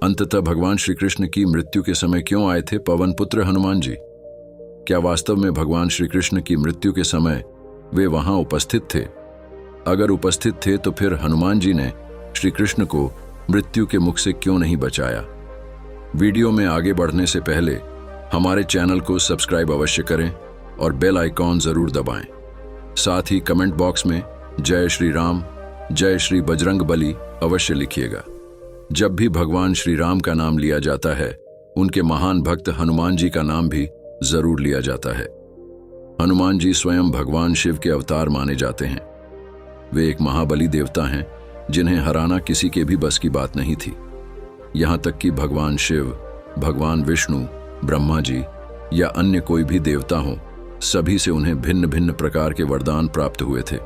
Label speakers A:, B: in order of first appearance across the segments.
A: अंततः भगवान श्री कृष्ण की मृत्यु के समय क्यों आए थे पवन पुत्र हनुमान जी? क्या वास्तव में भगवान श्री कृष्ण की मृत्यु के समय वे वहां उपस्थित थे? अगर उपस्थित थे तो फिर हनुमान जी ने श्री कृष्ण को मृत्यु के मुख से क्यों नहीं बचाया? वीडियो में आगे बढ़ने से पहले हमारे चैनल को सब्सक्राइब अवश्य करें और बेल आइकॉन जरूर दबाएं। साथ ही कमेंट बॉक्स में जय श्री राम, जय श्री बजरंग बली अवश्य लिखिएगा। जब भी भगवान श्री राम का नाम लिया जाता है, उनके महान भक्त हनुमान जी का नाम भी जरूर लिया जाता है। हनुमान जी स्वयं भगवान शिव के अवतार माने जाते हैं। वे एक महाबली देवता हैं जिन्हें हराना किसी के भी बस की बात नहीं थी। यहाँ तक कि भगवान शिव, भगवान विष्णु, ब्रह्मा जी या अन्य कोई भी देवता हो, सभी से उन्हें भिन्न भिन्न प्रकार के वरदान प्राप्त हुए थे,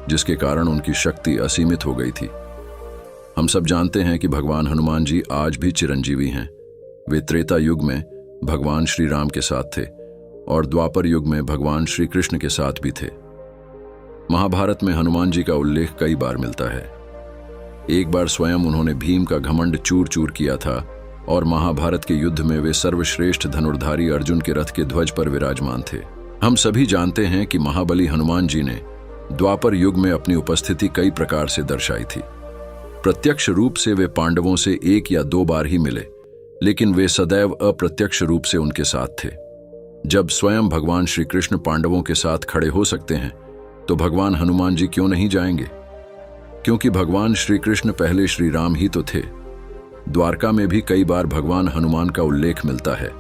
A: जिसके कारण उनकी शक्ति असीमित हो गई थी। हम सब जानते हैं कि भगवान हनुमान जी आज भी चिरंजीवी हैं। वे त्रेता युग में भगवान श्री राम के साथ थे और द्वापर युग में भगवान श्री कृष्ण के साथ भी थे। महाभारत में हनुमान जी का उल्लेख कई बार मिलता है। एक बार स्वयं उन्होंने भीम का घमंड चूर चूर किया था और महाभारत के युद्ध में वे सर्वश्रेष्ठ धनुर्धारी अर्जुन के रथ के ध्वज पर विराजमान थे। हम सभी जानते हैं कि महाबली हनुमान जी ने द्वापर युग में अपनी उपस्थिति कई प्रकार से दर्शाई थी। प्रत्यक्ष रूप से वे पांडवों से एक या दो बार ही मिले, लेकिन वे सदैव अप्रत्यक्ष रूप से उनके साथ थे। जब स्वयं भगवान श्री कृष्ण पांडवों के साथ खड़े हो सकते हैं, तो भगवान हनुमान जी क्यों नहीं जाएंगे? क्योंकि भगवान श्री कृष्ण पहले श्री राम ही तो थे। द्वारका में भी कई बार भगवान हनुमान का उल्लेख मिलता है,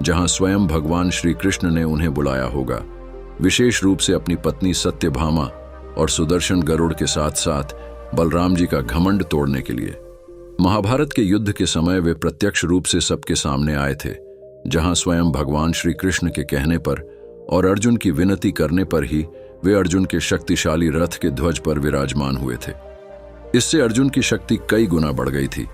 A: जहां स्वयं भगवान श्री कृष्ण ने उन्हें बुलाया होगा, विशेष रूप से अपनी पत्नी सत्यभामा और सुदर्शन गरुड़ के साथ साथ बलराम जी का घमंड तोड़ने के लिए। महाभारत के युद्ध के समय वे प्रत्यक्ष रूप से सबके सामने आए थे, जहां स्वयं भगवान श्री कृष्ण के कहने पर और अर्जुन की विनती करने पर ही वे अर्जुन के शक्तिशाली रथ के ध्वज पर विराजमान हुए थे। इससे अर्जुन की शक्ति कई गुना बढ़ गई थी,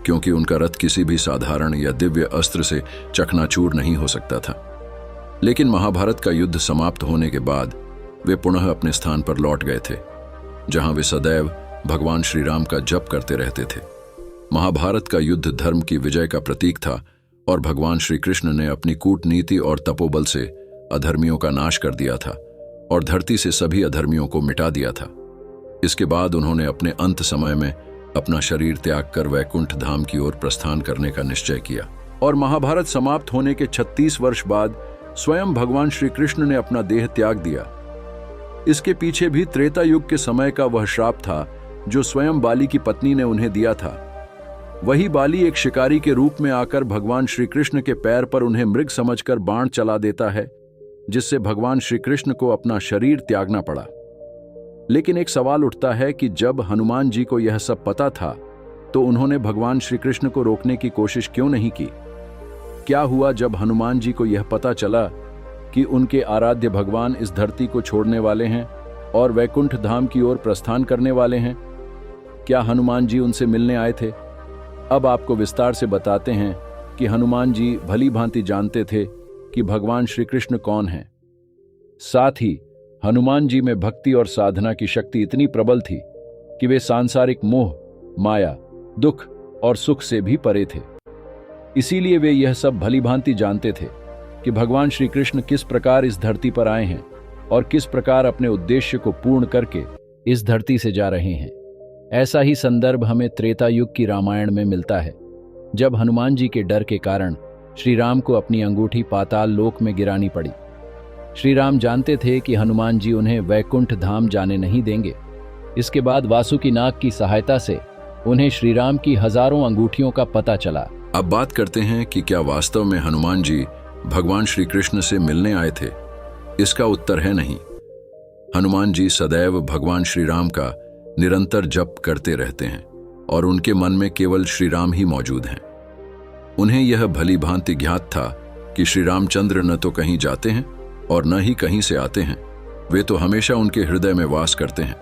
A: क्योंकि उनका रथ किसी भी साधारण या दिव्य अस्त्र से चकनाचूर नहीं हो सकता था। लेकिन महाभारत का युद्ध समाप्त होने के बाद वे पुनः अपने स्थान पर लौट गए थे, जहां वे सदैव भगवान श्री राम का जप करते रहते थे। महाभारत का युद्ध धर्म की विजय का प्रतीक था और भगवान श्री कृष्ण ने अपनी कूटनीति और तपोबल से अधर्मियों का नाश कर दिया था और धरती से सभी अधर्मियों को मिटा दिया था। इसके बाद उन्होंने अपने अंत समय में अपना शरीर त्याग कर वैकुंठ धाम की ओर प्रस्थान करने का निश्चय किया। और महाभारत समाप्त होने के 36 वर्ष बाद स्वयं भगवान श्री कृष्ण ने अपना देह त्याग दिया। इसके पीछे भी त्रेता युग के समय का वह श्राप था जो स्वयं बाली की पत्नी ने उन्हें दिया था। वही बाली एक शिकारी के रूप में आकर भगवान श्री कृष्ण के पैर पर उन्हें मृग समझकर बाण चला देता है, जिससे भगवान श्री कृष्ण को अपना शरीर त्यागना पड़ा। लेकिन एक सवाल उठता है कि जब हनुमान जी को यह सब पता था, तो उन्होंने भगवान श्री कृष्ण को रोकने की कोशिश क्यों नहीं की? क्या हुआ जब हनुमान जी को यह पता चला कि उनके आराध्य भगवान इस धरती को छोड़ने वाले हैं और वैकुंठ धाम की ओर प्रस्थान करने वाले हैं? क्या हनुमान जी उनसे मिलने आए थे? अब आपको विस्तार से बताते हैं कि हनुमान जी भली भांति जानते थे कि भगवान श्री कृष्ण कौन हैं। साथ ही हनुमान जी में भक्ति और साधना की शक्ति इतनी प्रबल थी कि वे सांसारिक मोह, माया, दुख और सुख से भी परे थे। इसीलिए वे यह सब भली भांति जानते थे कि भगवान श्री कृष्ण किस प्रकार इस धरती पर आए हैं और किस प्रकार अपने उद्देश्य को पूर्ण करके इस धरती से जा रहे हैं। ऐसा ही संदर्भ हमें त्रेता युग की रामायण में मिलता है, जब हनुमान जी के डर के कारण श्री राम को अपनी अंगूठी पाताल लोक में गिरानी पड़ी। श्री राम जानते थे कि हनुमान जी उन्हें वैकुंठ धाम जाने नहीं देंगे। इसके बाद वासुकी नाग की सहायता से उन्हें श्री राम की हजारों अंगूठियों का पता चला। अब बात करते हैं कि क्या वास्तव में हनुमान जी भगवान श्री कृष्ण से मिलने आए थे? इसका उत्तर है नहीं। हनुमान जी सदैव भगवान श्री राम का निरंतर जप करते रहते हैं और उनके मन में केवल श्री राम ही मौजूद हैं। उन्हें यह भली भांति ज्ञात था कि श्री रामचंद्र न तो कहीं जाते हैं और न ही कहीं से आते हैं, वे तो हमेशा उनके हृदय में वास करते हैं।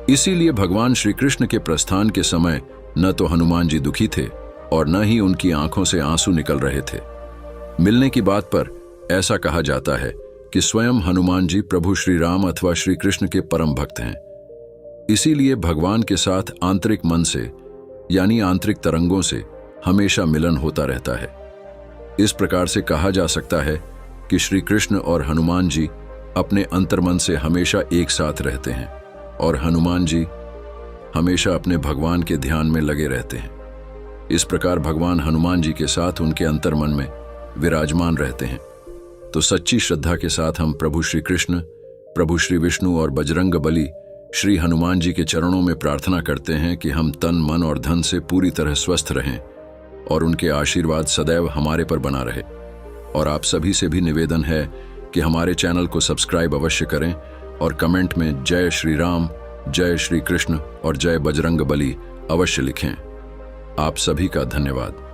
A: इसीलिए भगवान श्री कृष्ण के प्रस्थान के समय न तो हनुमान जी दुखी थे और न ही उनकी आंखों से आंसू निकल रहे थे। मिलने की बात पर ऐसा कहा जाता है कि स्वयं हनुमान जी प्रभु श्री राम अथवा श्री कृष्ण के परम भक्त हैं। इसीलिए भगवान के साथ आंतरिक मन से यानी आंतरिक तरंगों से हमेशा मिलन होता रहता है। इस प्रकार से कहा जा सकता है कि श्री कृष्ण और हनुमान जी अपने अंतर्मन से हमेशा एक साथ रहते हैं और हनुमान जी हमेशा अपने भगवान के ध्यान में लगे रहते हैं। इस प्रकार भगवान हनुमान जी के साथ उनके अंतर्मन में विराजमान रहते हैं। तो सच्ची श्रद्धा के साथ हम प्रभु श्री कृष्ण, प्रभु श्री विष्णु और बजरंग बली श्री हनुमान जी के चरणों में प्रार्थना करते हैं कि हम तन, मन और धन से पूरी तरह स्वस्थ रहें और उनके आशीर्वाद सदैव हमारे पर बना रहे। और आप सभी से भी निवेदन है कि हमारे चैनल को सब्सक्राइब अवश्य करें और कमेंट में जय श्री राम, जय श्री कृष्ण और जय बजरंग बली अवश्य लिखें। आप सभी का धन्यवाद।